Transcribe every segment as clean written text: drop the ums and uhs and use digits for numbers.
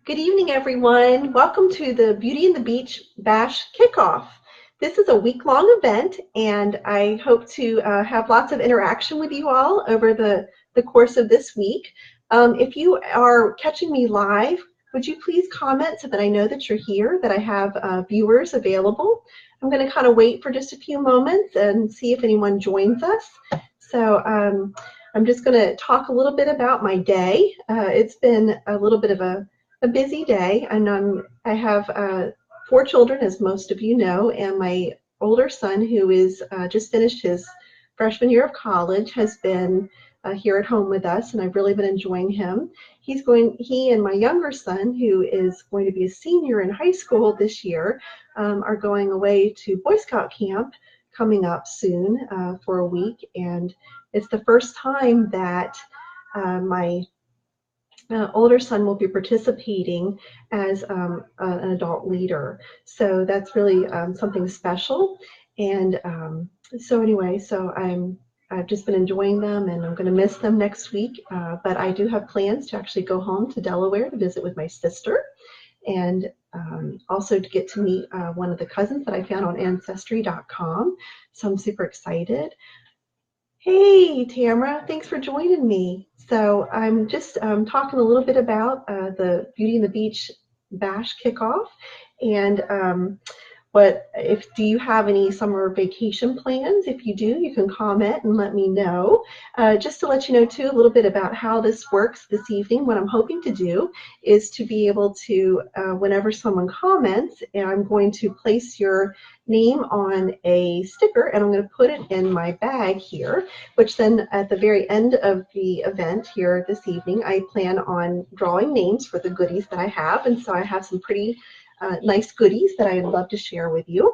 Good evening, everyone. Welcome to the Beauty and the Beach Bash Kickoff. This is a week-long event, and I hope to have lots of interaction with you all over the course of this week. If you are catching me live, would you please comment so that I know that you're here, that I have viewers available? I'm going to kind of wait for just a few moments and see if anyone joins us. So I'm just going to talk a little bit about my day. It's been a little bit of a busy day, and I have 4 children, as most of you know, and my older son, who is just finished his freshman year of college, has been here at home with us, and I've really been enjoying him. He and my younger son, who is going to be a senior in high school this year, are going away to Boy Scout camp coming up soon for a week, and it's the first time that my older son will be participating as an adult leader. So that's really something special. And so I've just been enjoying them, and I'm going to miss them next week. But I do have plans to actually go home to Delaware to visit with my sister, and also to get to meet one of the cousins that I found on Ancestry.com. So I'm super excited. Hey, Tamara, thanks for joining me. So I'm just talking a little bit about the Beauty and the Beach Bash Kickoff, and do you have any summer vacation plans? If you do, you can comment and let me know. Just to let you know too a little bit about how this works this evening, what I'm hoping to do is to be able to, whenever someone comments, and I'm going to place your name on a sticker, and I'm going to put it in my bag here, which then at the very end of the event here this evening, I plan on drawing names for the goodies that I have, and so I have some pretty nice goodies that I'd love to share with you.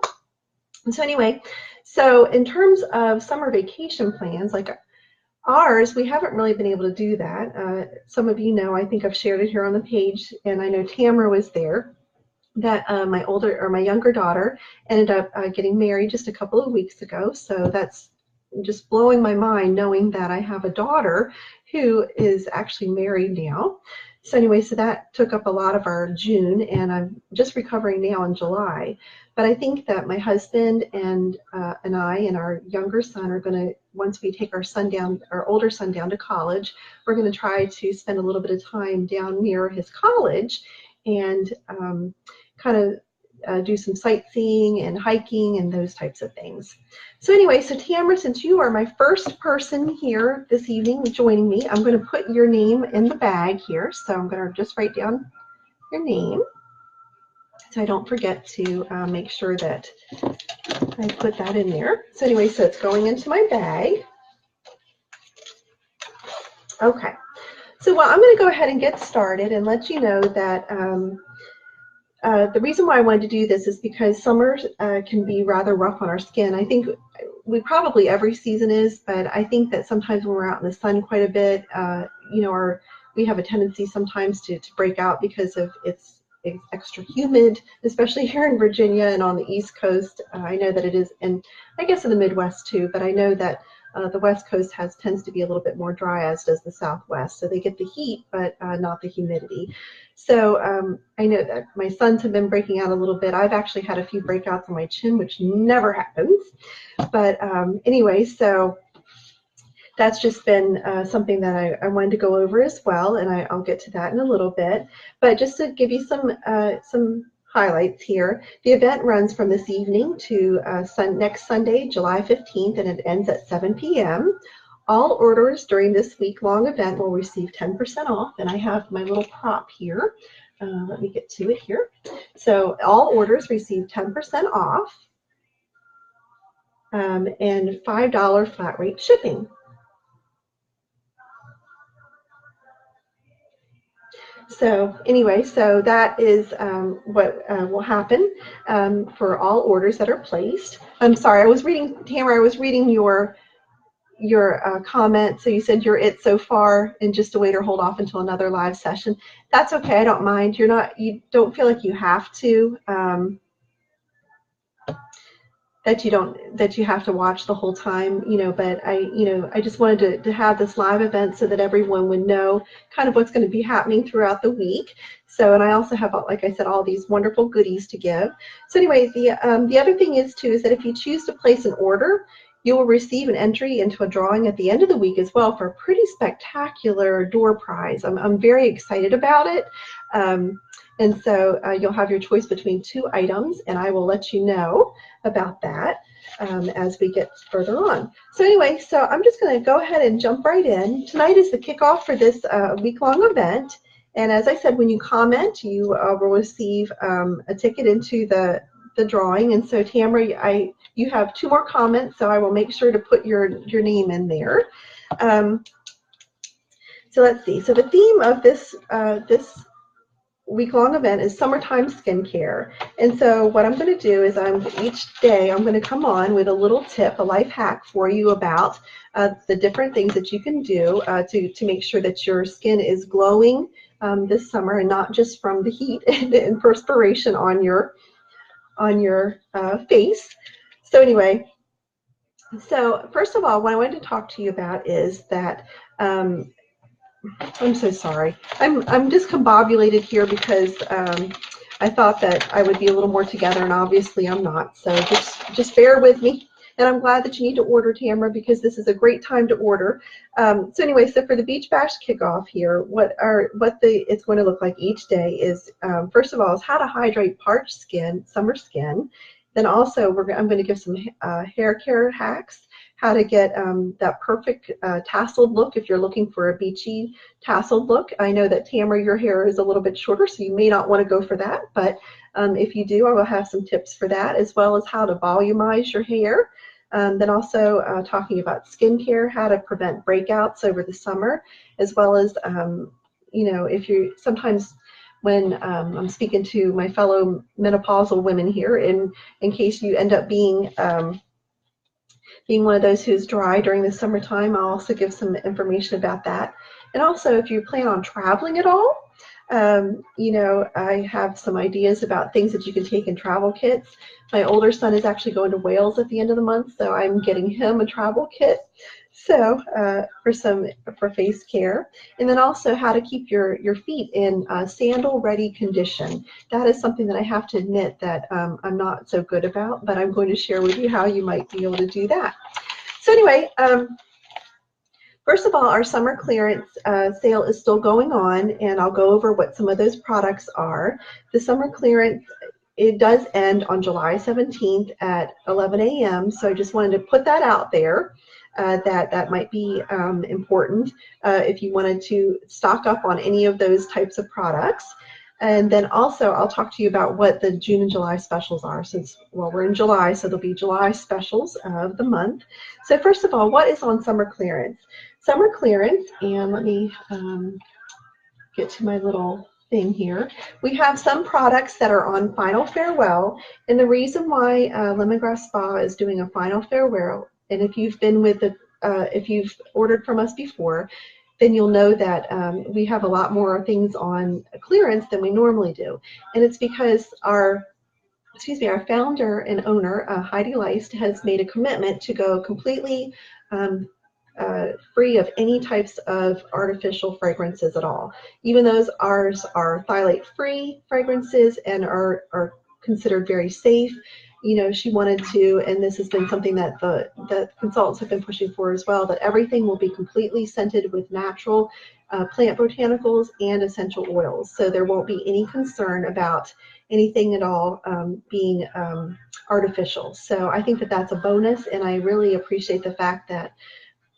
And so anyway, so in terms of summer vacation plans, like ours, we haven't really been able to do that. Some of you know, I think I've shared it here on the page, and I know Tamara was there, that my younger daughter ended up getting married just a couple of weeks ago. So that's just blowing my mind knowing that I have a daughter who is actually married now. So anyway, so that took up a lot of our June, and I'm just recovering now in July. But I think that my husband and I and our younger son are going to, once we take our older son down to college, we're going to try to spend a little bit of time down near his college and kind of do some sightseeing and hiking and those types of things. So anyway, so Tamara, since you are my first person here this evening joining me, I'm going to put your name in the bag here. So I'm going to just write down your name so I don't forget to make sure that I put that in there. So anyway, so it's going into my bag. Okay. So well, I'm going to go ahead and get started and let you know that the reason why I wanted to do this is because summer can be rather rough on our skin. I think probably every season is, but I think that sometimes when we're out in the sun quite a bit, we have a tendency sometimes to break out because of it's extra humid, especially here in Virginia and on the East Coast. I know that it is, and I guess in the Midwest too, but I know that the West Coast tends to be a little bit more dry, as does the Southwest. So they get the heat, but not the humidity. So I know that my sons have been breaking out a little bit. I've actually had a few breakouts on my chin, which never happens. But anyway, so that's just been something that I wanted to go over as well, and I'll get to that in a little bit. But just to give you some highlights here, the event runs from this evening to next Sunday, July 15th, and it ends at 7 p.m. All orders during this week-long event will receive 10% off, and I have my little prop here. Let me get to it here. So all orders receive 10% off and $5 flat rate shipping. So anyway, so that is what will happen for all orders that are placed. I'm sorry, Tamara, I was reading your comment. So you said you're it so far and just to wait or hold off until another live session. That's okay, I don't mind. You don't feel like you have to. that you have to watch the whole time, but I just wanted to have this live event so that everyone would know kind of what's going to be happening throughout the week. So, and I also have, like I said, all these wonderful goodies to give. So anyway, the other thing is that if you choose to place an order, you will receive an entry into a drawing at the end of the week as well for a pretty spectacular door prize. I'm very excited about it. And so you'll have your choice between 2 items, and I will let you know about that as we get further on. So anyway, so I'm just going to go ahead and jump right in. Tonight is the kickoff for this week-long event. And as I said, when you comment, you will receive a ticket into the drawing. And so Tamara, you have 2 more comments, so I will make sure to put your name in there. So let's see. So the theme of this week-long event is summertime skincare. And so what I'm going to do is each day I'm going to come on with a little tip, a life hack for you about the different things that you can do to make sure that your skin is glowing this summer, and not just from the heat and perspiration on your face. So anyway, so first of all, what I wanted to talk to you about is that I'm so sorry. I'm discombobulated here because I thought that I would be a little more together, and obviously I'm not. So just bear with me. And I'm glad that you need to order, Tamara, because this is a great time to order. So anyway, so for the Beach Bash kickoff here, what it's going to look like each day is first of all is how to hydrate parched skin, summer skin. Then also I'm going to give some hair care hacks, how to get that perfect tasseled look if you're looking for a beachy tasseled look. I know that Tamara, your hair is a little bit shorter, so you may not want to go for that, but if you do, I will have some tips for that, as well as how to volumize your hair. Then also talking about skincare, how to prevent breakouts over the summer, as well as, if you sometimes when I'm speaking to my fellow menopausal women here, in case you end up being one of those who's dry during the summertime, I'll also give some information about that. And also, if you plan on traveling at all, I have some ideas about things that you can take in travel kits. My older son is actually going to Wales at the end of the month, so I'm getting him a travel kit. So for face care, and then also how to keep your feet in sandal ready condition. That is something that I have to admit that I'm not so good about, but I'm going to share with you how you might be able to do that. So anyway, first of all, our summer clearance sale is still going on, and I'll go over what some of those products are. The summer clearance, it does end on July 17th at 11 a.m., so I just wanted to put that out there. That might be important if you wanted to stock up on any of those types of products. And then also I'll talk to you about what the June and July specials are, since, well, we're in July, so there'll be July specials of the month. So first of all, what is on summer clearance? Summer clearance, and let me get to my little thing here. We have some products that are on final farewell, and the reason why Lemongrass Spa is doing a final farewell, and if you've been with if you've ordered from us before, then you'll know that we have a lot more things on clearance than we normally do. And it's because our founder and owner, Heidi Leist, has made a commitment to go completely free of any types of artificial fragrances at all. Even those ours are phthalate-free fragrances and are considered very safe. She wanted to, and this has been something that the consultants have been pushing for as well, that everything will be completely scented with natural plant botanicals and essential oils. So there won't be any concern about anything at all being artificial. So I think that that's a bonus, and I really appreciate the fact that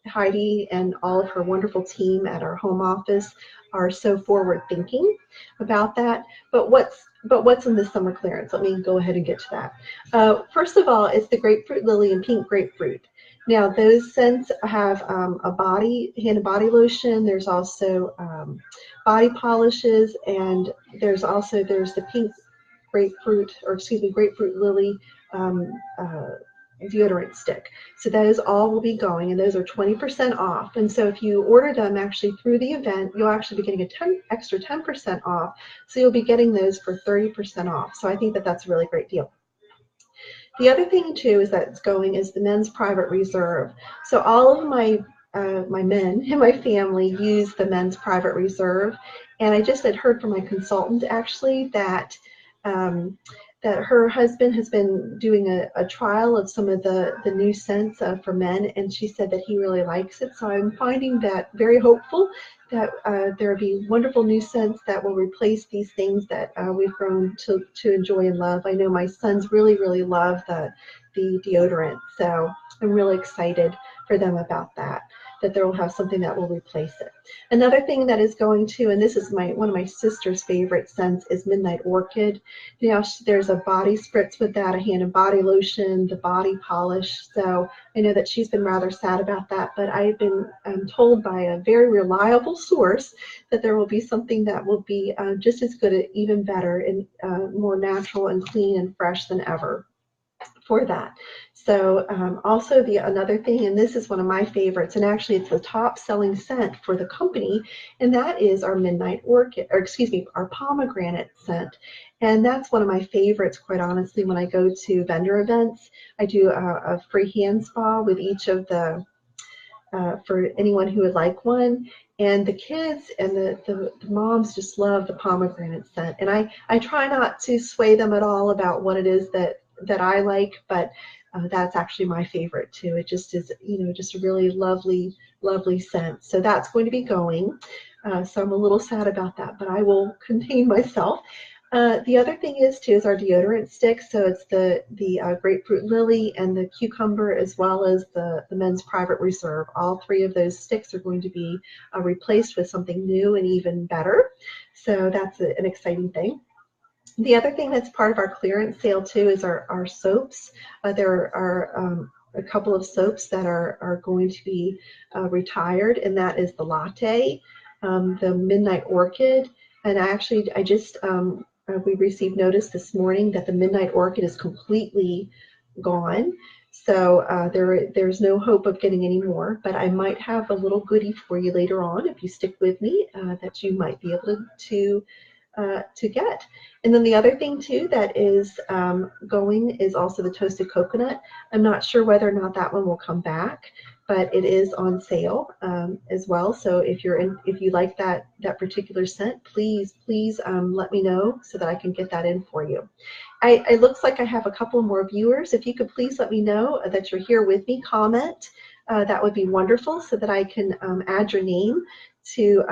Heidi and all of her wonderful team at our home office are so forward thinking about that. But what's in this summer clearance? Let me go ahead and get to that. First of all, it's the grapefruit lily and pink grapefruit. Now those scents have hand and body lotion. There's also body polishes, and there's the pink grapefruit lily deodorant stick. So those all will be going, and those are 20% off. And so if you order them actually through the event, you'll actually be getting a extra 10% off. So you'll be getting those for 30% off. So I think that that's a really great deal. The other thing too is that's going is the men's private reserve. So all of my men in my family use the men's private reserve, and I just had heard from my consultant actually that um, that her husband has been doing a trial of some of the new scents for men, and she said that he really likes it. So I'm finding that very hopeful that there will be wonderful new scents that will replace these things that we've grown to enjoy and love. I know my sons really love the deodorant, so I'm really excited for them about that, that they will have something that will replace it. Another thing that is going to, and this is one of my sister's favorite scents, is Midnight Orchid. You know, there's a body spritz with that, a hand and body lotion, the body polish. So I know that she's been rather sad about that, but I've been told by a very reliable source that there will be something that will be just as good, even better, and more natural and clean and fresh than ever for that. So also another thing, and this is one of my favorites, and actually it's the top selling scent for the company, and that is our Midnight Orchid, or excuse me, our pomegranate scent. And that's one of my favorites, quite honestly, when I go to vendor events. I do a free hand spa with each of the for anyone who would like one. And the kids and the moms just love the pomegranate scent. And I try not to sway them at all about what it is that I like, but that's actually my favorite too. It just is, you know, just a really lovely scent. So that's going to be going. So I'm a little sad about that, but I will contain myself. The other thing is too is our deodorant sticks. So it's the grapefruit lily and the cucumber, as well as the men's private reserve. All three of those sticks are going to be replaced with something new and even better. So that's an exciting thing. The other thing that's part of our clearance sale too is our soaps. There are a couple of soaps that are going to be retired, and that is the Latte, the Midnight Orchid, and I just we received notice this morning that the Midnight Orchid is completely gone. So there's no hope of getting any more, but I might have a little goodie for you later on if you stick with me that you might be able to get. And then the other thing too that is going is also the toasted coconut. I'm not sure whether or not that one will come back, but it is on sale as well. So if you like that particular scent, please let me know so that I can get that in for you. It looks like I have a couple more viewers. If you could please let me know that you're here with me, comment. That would be wonderful so that I can add your name to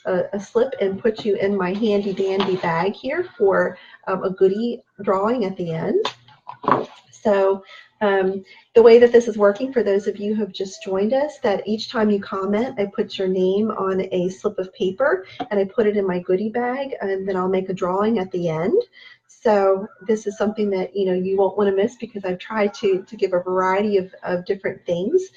a slip and put you in my handy dandy bag here for a goodie drawing at the end. So the way that this is working for those of you who have just joined us, that each time you comment, I put your name on a slip of paper and I put it in my goodie bag, and then I'll make a drawing at the end. So this is something that you won't want to miss, because I've tried to give a variety of different things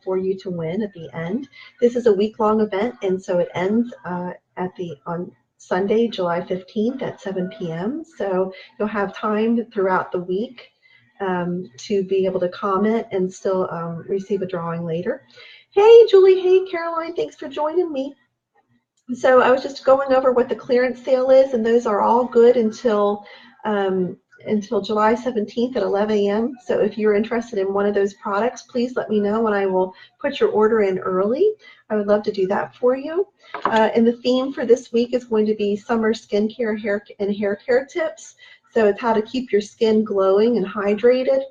for you to win at the end. This is a week-long event, and so it ends on Sunday, July 15th at 7 p.m. So you'll have time throughout the week to be able to comment and still receive a drawing later. Hey, Julie. Hey, Caroline. Thanks for joining me. So I was just going over what the clearance sale is, and those are all good until July 17th at 11 a.m. So if you're interested in one of those products, please let me know and I will put your order in early. I would love to do that for you. And the theme for this week is going to be summer skincare, hair care tips. So it's how to keep your skin glowing and hydrated.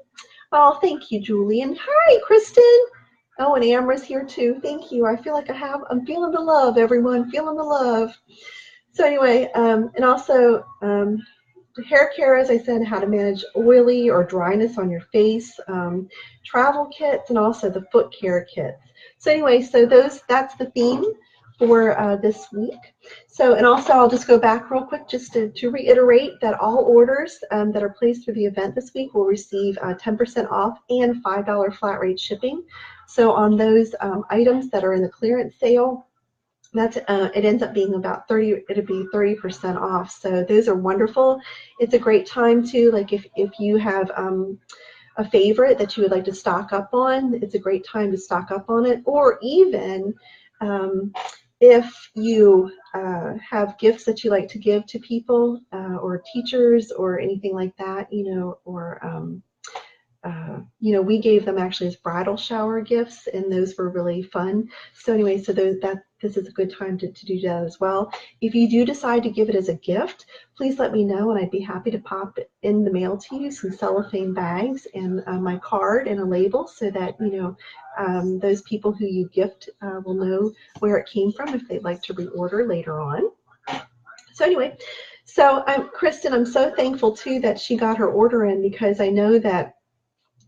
Oh, thank you, Julie. And hi, Kristen. Oh, and Amra's here too. Thank you. I feel like I'm feeling the love, everyone. Feeling the love. So anyway, and also hair care, as I said, how to manage oily or dryness on your face, travel kits, and also the foot care kits. So anyway, so that's the theme for this week. So, and also I'll just go back real quick just to reiterate that all orders that are placed for the event this week will receive 10% off and $5 flat rate shipping. So on those items that are in the clearance sale, it ends up being about 30% off. So those are wonderful. It's a great time too, like if you have a favorite that you would like to stock up on, it's a great time to stock up on it. Or even if you have gifts that you like to give to people or teachers or anything like that, or you know, we gave them actually as bridal shower gifts, and those were really fun. So anyway, so this is a good time to do that as well. If you do decide to give it as a gift, please let me know, and I'd be happy to pop in the mail to you some cellophane bags and my card and a label, so that, you know, those people who you gift will know where it came from if they'd like to reorder later on. So anyway, so Kristen, I'm so thankful too that she got her order in, because I know that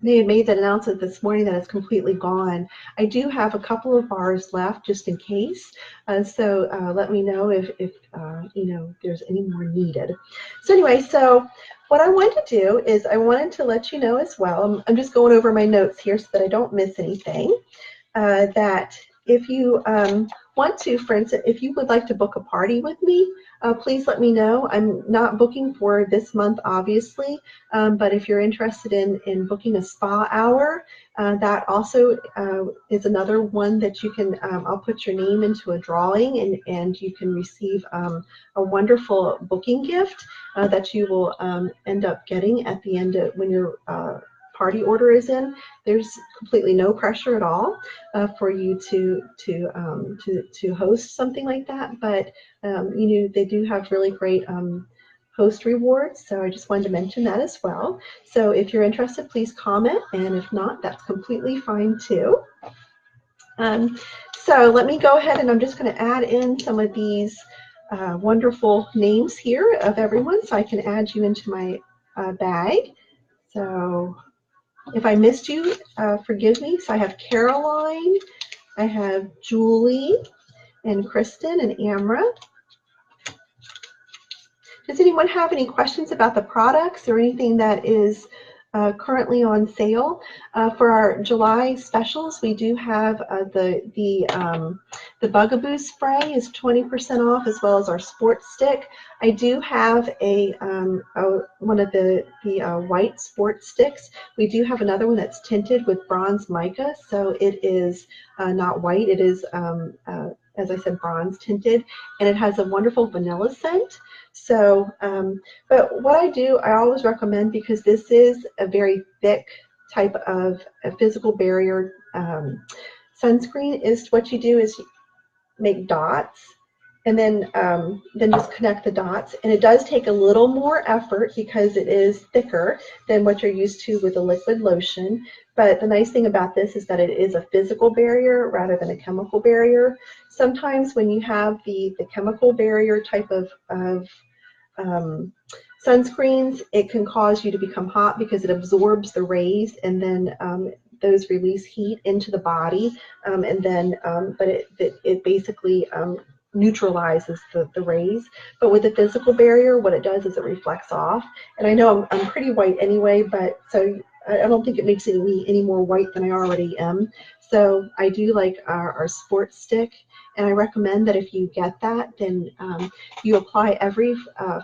they had made that announcement this morning that it's completely gone. I do have a couple of bars left just in case, so let me know if you know, there's any more needed. So anyway, so what I wanted to do is I wanted to let you know as well, I'm just going over my notes here so that I don't miss anything, that if you want to, for instance, if you would like to book a party with me, please let me know. I'm not booking for this month, obviously, but if you're interested in booking a spa hour, that also is another one that you can, I'll put your name into a drawing, and you can receive a wonderful booking gift that you will end up getting at the end of when your party order is in. There's completely no pressure at all for you to host something like that, but you know, they do have really great host rewards, so I just wanted to mention that as well. So if you're interested, please comment, and if not, that's completely fine too. So let me go ahead, and I'm just going to add in some of these wonderful names here of everyone, so I can add you into my bag. So if I missed you, forgive me. So I have Caroline, I have Julie, and Kristen, and Amra. Does anyone have any questions about the products or anything that is currently on sale? For our July specials, we do have the Bugaboo spray is 20% off, as well as our sports stick. I do have one of the white sports sticks. We do have another one that's tinted with bronze mica, so it is not white. It is, as I said, bronze tinted, and it has a wonderful vanilla scent. So, but what I do, I always recommend, because this is a very thick type of a physical barrier sunscreen, is what you do is make dots, and then just connect the dots. And it does take a little more effort because it is thicker than what you're used to with a liquid lotion. But the nice thing about this is that it is a physical barrier rather than a chemical barrier. Sometimes when you have the chemical barrier type of sunscreens, it can cause you to become hot because it absorbs the rays, and then those release heat into the body, and then but it basically neutralizes the rays. But with the physical barrier, what it does is it reflects off. And I know I'm pretty white anyway, but so I don't think it makes me any more white than I already am. So I do like our sports stick, and I recommend that if you get that, then you apply every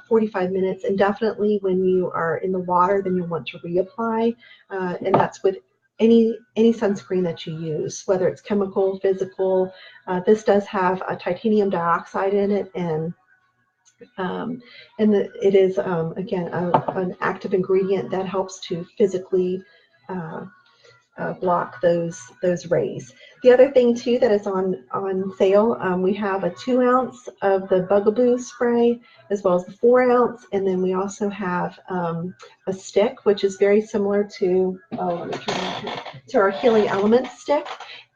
45 minutes, and definitely when you are in the water, then you'll want to reapply, and that's with any sunscreen that you use, whether it's chemical, physical. This does have a titanium dioxide in it, and it is again an active ingredient that helps to physically block those rays. The other thing too that is on sale, we have a 2 ounce of the Bugaboo spray, as well as the 4 ounce, and then we also have a stick, which is very similar to our Healing Elements stick.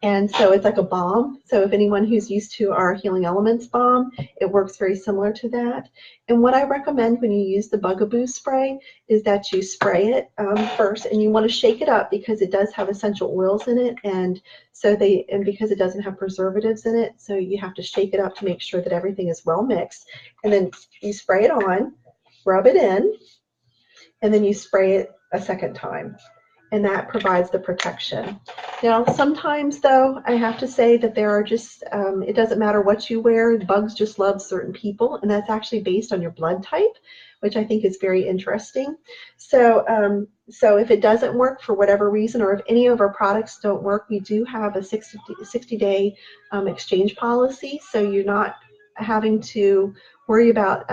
And so it's like a balm. So if anyone who's used to our Healing Elements balm, it works very similar to that. And what I recommend when you use the Bugaboo spray is that you spray it first, and you want to shake it up because it does have essential oils in it, and because it doesn't have preservatives in it, so you have to shake it up to make sure that everything is well mixed. And then you spray it on, rub it in, and then you spray it a second time. And that provides the protection. Now, sometimes, though, I have to say that there are just, it doesn't matter what you wear, bugs just love certain people, and that's actually based on your blood type, which I think is very interesting. So, so if it doesn't work for whatever reason, or if any of our products don't work, we do have a 60-day exchange policy, so you're not having to worry about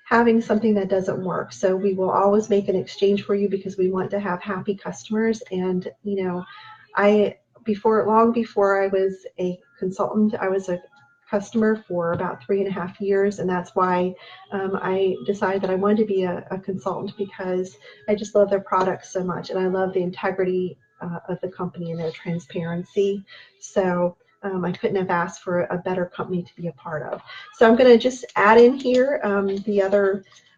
having something that doesn't work. So we will always make an exchange for you because we want to have happy customers. And you know, long before I was a consultant, I was a customer for about 3.5 years, and that's why I decided that I wanted to be a consultant, because I just love their products so much, and I love the integrity of the company and their transparency. So I couldn't have asked for a better company to be a part of. So I'm going to just add in here the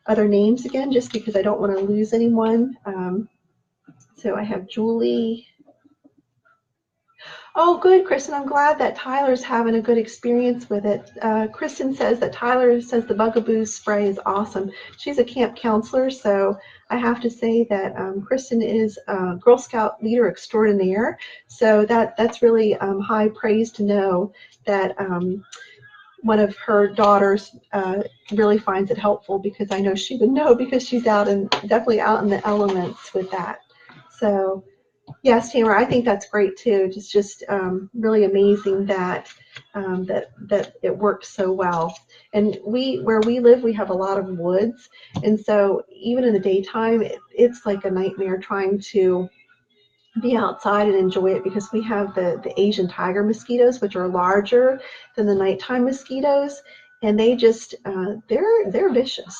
other names again, just because I don't want to lose anyone. So I have Julie. Oh, good, Kristen. I'm glad that Tyler's having a good experience with it. Kristen says that Tyler says the Bugaboo spray is awesome. She's a camp counselor, so I have to say that Kristen is a Girl Scout leader extraordinaire. So that's really high praise to know that one of her daughters really finds it helpful, because I know she would know, because she's definitely out in the elements with that. So. Yes, Tamara, I think that's great too. It's just really amazing that that it works so well. And where we live, we have a lot of woods, and so even in the daytime, it's like a nightmare trying to be outside and enjoy it, because we have the Asian tiger mosquitoes, which are larger than the nighttime mosquitoes, and they just they're vicious.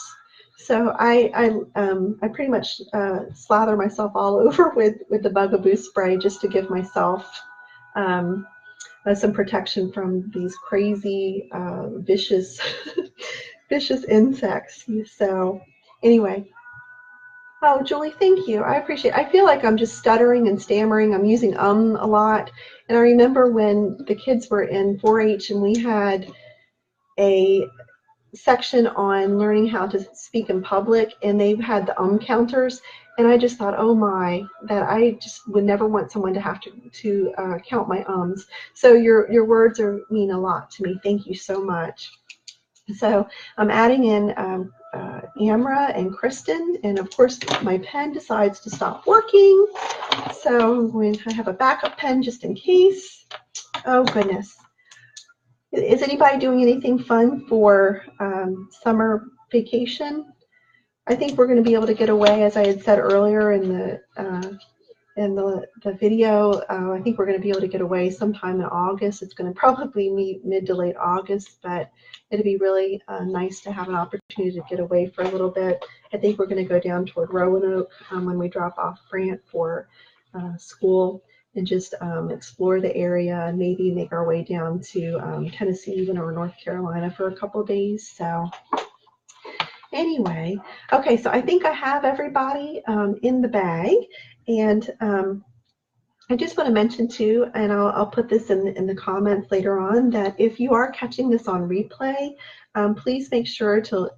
So I pretty much slather myself all over with the Bugaboo spray, just to give myself some protection from these crazy vicious vicious insects. So anyway. Oh, Julie, thank you. I appreciate it. I feel like I'm just stuttering and stammering. I'm using a lot. And I remember when the kids were in 4-H and we had a section on learning how to speak in public, and they had the counters, and I just thought, oh my, that I just would never want someone to have to count my ums. So your words mean a lot to me. Thank you so much. So I'm adding in Amra and Kristen, and of course my pen decides to stop working, so I'm going to have a backup pen just in case. Oh goodness. Is anybody doing anything fun for summer vacation? I think we're going to be able to get away, as I had said earlier in the video. I think we're going to be able to get away sometime in August. It's going to probably be mid to late August, but it'd be really nice to have an opportunity to get away for a little bit. I think we're going to go down toward Roanoke when we drop off Brant for school, and just explore the area, and maybe make our way down to Tennessee even, or North Carolina for a couple of days. So anyway, okay, so I think I have everybody in the bag, and I just want to mention too, and I'll put this in the comments later on, that if you are catching this on replay, please make sure to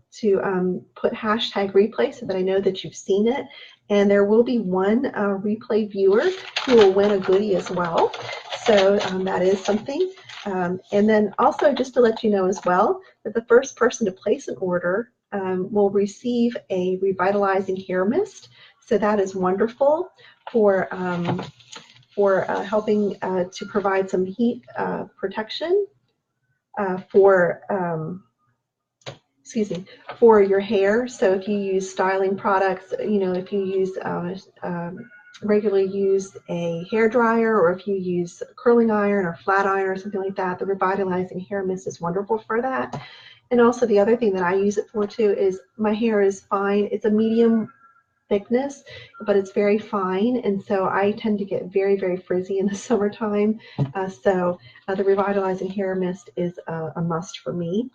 put hashtag replay so that I know that you've seen it. And there will be one replay viewer who will win a goodie as well. So that is something. And then also, just to let you know as well, that the first person to place an order will receive a revitalizing hair mist. So that is wonderful for helping to provide some heat protection for your hair. So if you use styling products, if you use regularly use a hair dryer, or if you use curling iron or flat iron or something like that, the revitalizing hair mist is wonderful for that. And also the other thing that I use it for too is my hair is fine. It's a medium thickness, but it's very fine, and so I tend to get very, very frizzy in the summertime. So the revitalizing hair mist is a must for me.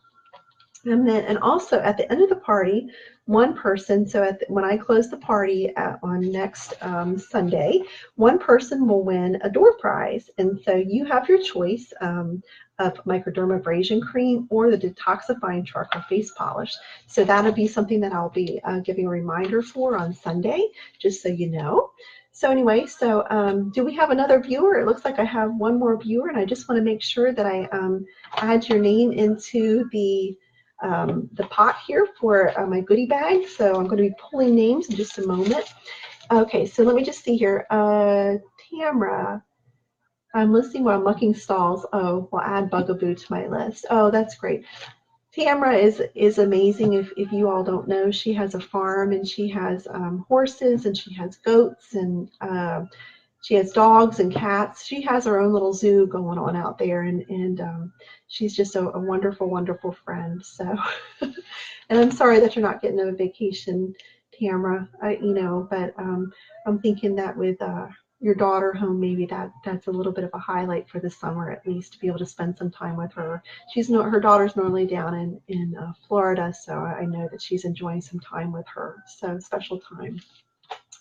And also at the end of the party, one person, so when I close the party on next Sunday, one person will win a door prize. And so you have your choice of microdermabrasion cream or the detoxifying charcoal face polish. So that'll be something that I'll be giving a reminder for on Sunday, just so you know. So anyway, do we have another viewer? It looks like I have one more viewer, and I just want to make sure that I add your name into the pot here for my goodie bag. So I'm going to be pulling names in just a moment. Okay, so let me just see here. Tamra, I'm listening while I'm mucking stalls. Oh, we'll add Bugaboo to my list. Oh, that's great. Tamara is amazing. If you all don't know, she has a farm and she has horses and she has goats and she has dogs and cats. She has her own little zoo going on out there, and she's just a wonderful, wonderful friend. So, and I'm sorry that you're not getting a vacation, Tamara. But I'm thinking that with your daughter home, maybe that's a little bit of a highlight for the summer, at least to be able to spend some time with her. Her daughter's normally down in Florida, so I know that she's enjoying some time with her. So special time.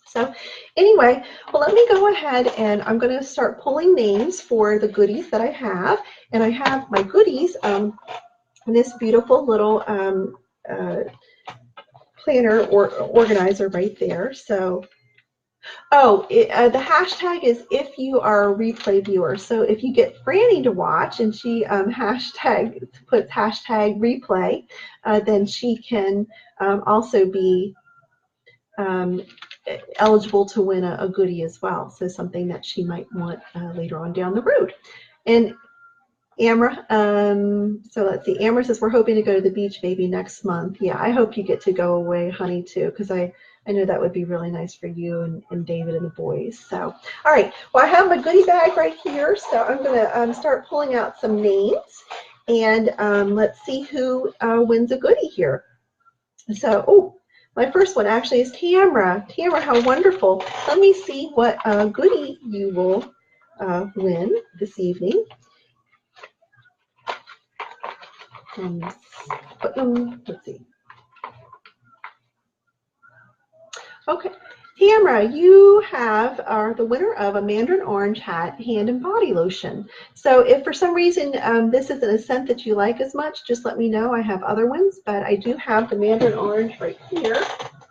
So anyway, well, let me go ahead and I'm going to start pulling names for the goodies that I have. And I have my goodies in this beautiful little planner or organizer right there. So, the hashtag is if you are a replay viewer. So if you get Franny to watch and she puts hashtag replay, then she can also be eligible to win a goodie as well, so something that she might want later on down the road. And Amra, so let's see, Amra says, we're hoping to go to the beach maybe next month. Yeah, I hope you get to go away, honey, too, because I know that would be really nice for you and David and the boys. So, all right, well, I have my goodie bag right here, so I'm going to start pulling out some names, and let's see who wins a goodie here. So, my first one actually is Tamara. Tamara, how wonderful. Let me see what goodie you will win this evening. Let's see. Okay. Tamara, you are the winner of a Mandarin Orange hat, hand and body lotion. So if for some reason this isn't a scent that you like as much, just let me know. I have other ones, but I do have the Mandarin Orange right here,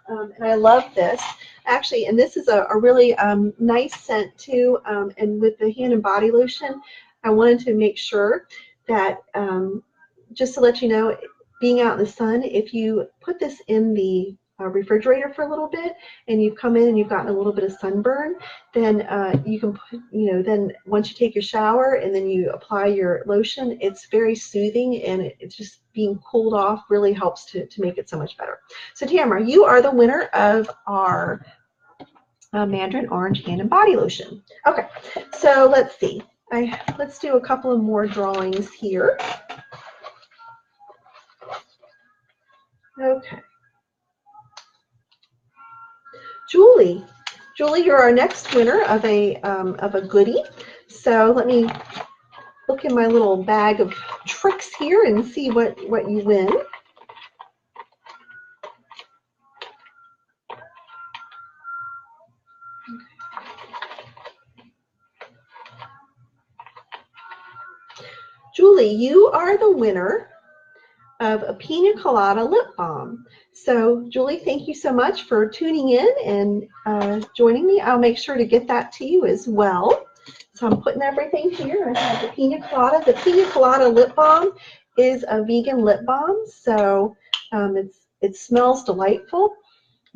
and I love this. Actually, and this is a really nice scent too, and with the hand and body lotion, I wanted to make sure that, just to let you know, being out in the sun, if you put this in the refrigerator for a little bit and you've come in and you've gotten a little bit of sunburn, then you can put, then once you take your shower and then you apply your lotion, it's very soothing, and it's just being cooled off really helps to make it so much better. So Tamara, you are the winner of our Mandarin Orange hand and body lotion. Okay, so let's see. Let's do a couple of more drawings here. Okay. Julie, you're our next winner of a goodie. So let me look in my little bag of tricks here and see what you win. Julie, you are the winner of a pina colada lip balm. So Julie, thank you so much for tuning in and joining me. I'll make sure to get that to you as well. So I'm putting everything here. I have the pina colada. The pina colada lip balm is a vegan lip balm, so it smells delightful.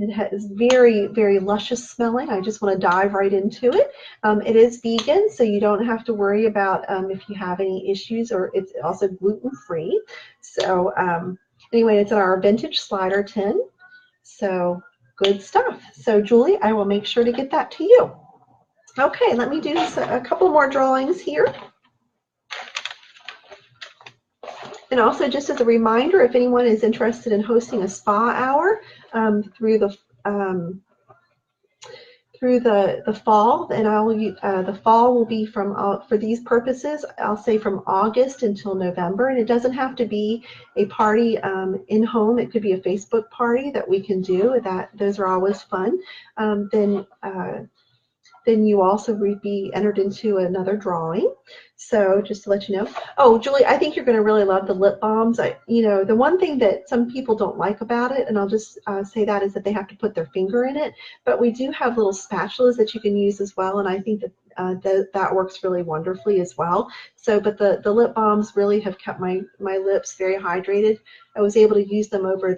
It is very, very luscious smelling. I just want to dive right into it. It is vegan, so you don't have to worry about if you have any issues, or it's also gluten-free. So anyway, it's in our vintage slider tin. So good stuff. So Julie, I will make sure to get that to you. Okay, let me do a couple more drawings here. And also, just as a reminder, if anyone is interested in hosting a spa hour through the fall, then the fall will be for these purposes, I'll say from August until November, and it doesn't have to be a party in home. It could be a Facebook party that we can do. Those are always fun. Then you also would be entered into another drawing. So just to let you know. Oh, Julie, I think you're going to really love the lip balms. The one thing that some people don't like about it, and I'll just say that, is that they have to put their finger in it. But we do have little spatulas that you can use as well, and I think that that works really wonderfully as well. So, but the lip balms really have kept my lips very hydrated. I was able to use them over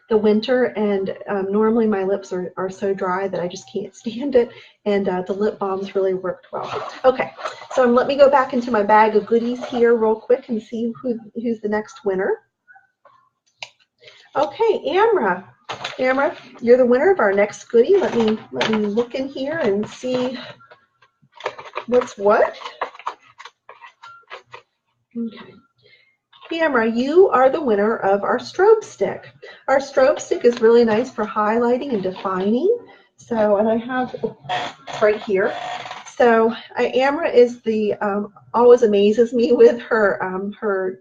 the winter, and normally my lips are so dry that I just can't stand it, and the lip balms really worked well. Okay, so let me go back into my bag of goodies here real quick and see who's the next winner. Okay, Amra. Amra, you're the winner of our next goodie. Let me look in here and see what's what. Okay. Amra, you are the winner of our strobe stick. Our strobe stick is really nice for highlighting and defining. So, and I have it's right here. So, Amra is the always amazes me with her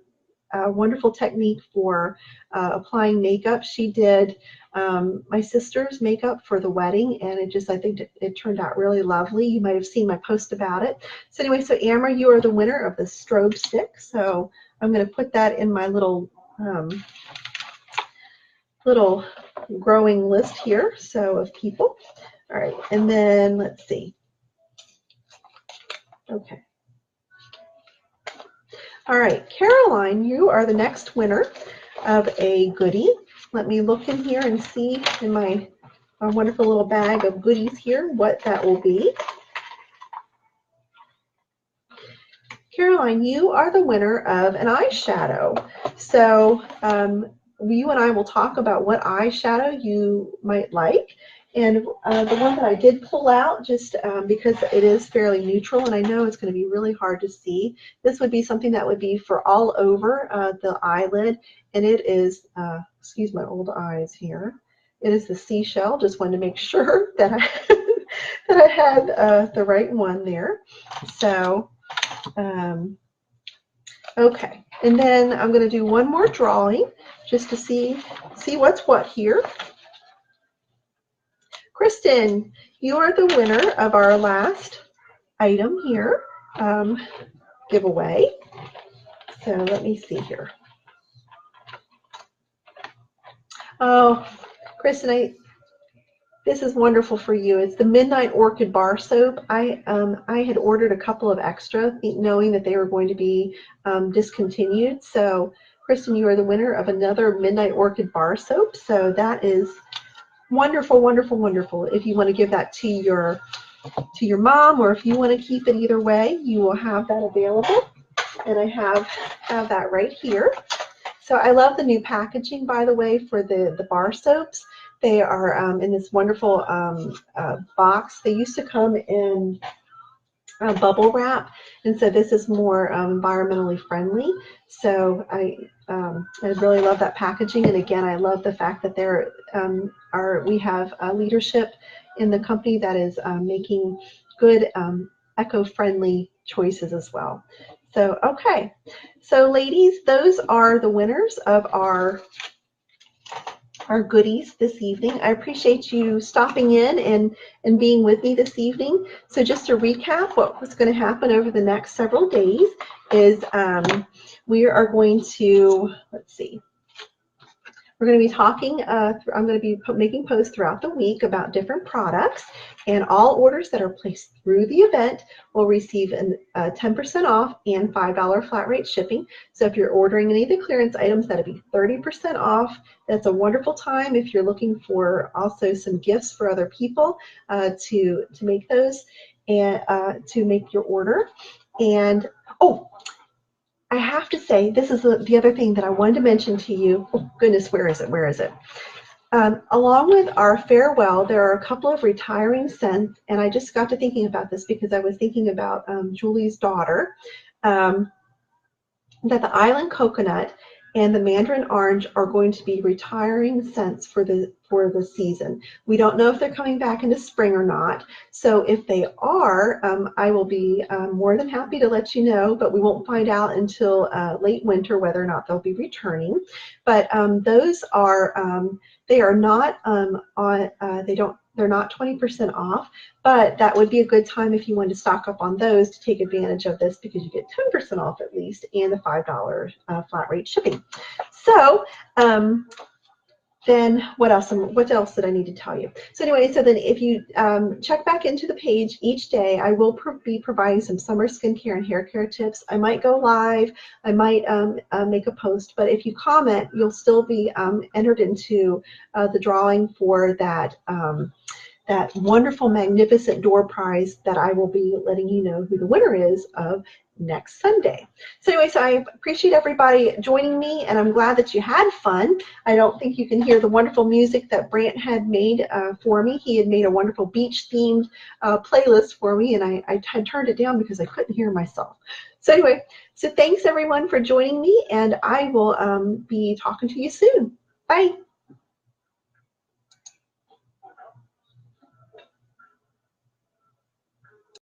wonderful technique for applying makeup. She did my sister's makeup for the wedding, and I think it turned out really lovely. You might have seen my post about it. So anyway, so Amra, you are the winner of the strobe stick. So I'm going to put that in my little growing list here, so of people. All right, and then let's see. Okay. All right, Caroline, you are the next winner of a goodie. Let me look in here and see in my wonderful little bag of goodies here what that will be. Caroline, you are the winner of an eyeshadow. So you and I will talk about what eyeshadow you might like. And the one that I did pull out, just because it is fairly neutral, and I know it's going to be really hard to see, this would be something that would be for all over the eyelid, and it is, excuse my old eyes here, it is the seashell. Just wanted to make sure that I had the right one there. So, okay, and then I'm going to do one more drawing just to see what's what here. Kristen, you are the winner of our last item here, giveaway. So let me see here. Oh, Kristen, this is wonderful for you. It's the Midnight Orchid Bar Soap. I had ordered a couple of extra, knowing that they were going to be discontinued. So, Kristen, you are the winner of another Midnight Orchid Bar Soap. So that is wonderful, wonderful, wonderful. If you want to give that to your mom, or if you want to keep it, either way, you will have that available. And I have that right here. So I love the new packaging, by the way, for the bar soaps. They are in this wonderful box. They used to come in bubble wrap, and so this is more environmentally friendly. So I really love that packaging, and again, I love the fact that we have leadership in the company that is making good eco-friendly choices as well. So okay, so ladies, those are the winners of our goodies this evening. I appreciate you stopping in and being with me this evening. So just to recap, what's going to happen over the next several days is we are going to, let's see, we're going to be talking, I'm going to be making posts throughout the week about different products, and all orders that are placed through the event will receive a 10% off and $5 flat rate shipping. So if you're ordering any of the clearance items, that'll be 30% off. That's a wonderful time if you're looking for also some gifts for other people to make those and to make your order. And oh, I have to say, this is the other thing that I wanted to mention to you. Oh, goodness, where is it? Where is it? Along with our farewell, there are a couple of retiring scents, and I just got to thinking about this because I was thinking about Julie's daughter, that the Island Coconut and the Mandarin Orange are going to be retiring scents for the season. We don't know if they're coming back into spring or not. So if they are, I will be more than happy to let you know, but we won't find out until late winter whether or not they'll be returning. But those are they are not they're not 20% off, but that would be a good time if you wanted to stock up on those to take advantage of this, because you get 10% off at least and the $5 flat rate shipping. So then what else did I need to tell you? So anyway, so then if you check back into the page each day, I will be providing some summer skincare and hair care tips. I might go live, I might make a post, but if you comment, you'll still be entered into the drawing for that that wonderful, magnificent door prize that I will be letting you know who the winner is of next Sunday. So anyway, so I appreciate everybody joining me, and I'm glad that you had fun. I don't think you can hear the wonderful music that Brant had made for me. He had made a wonderful beach-themed playlist for me, and I had turned it down because I couldn't hear myself. So anyway, so thanks everyone for joining me, and I will be talking to you soon. Bye.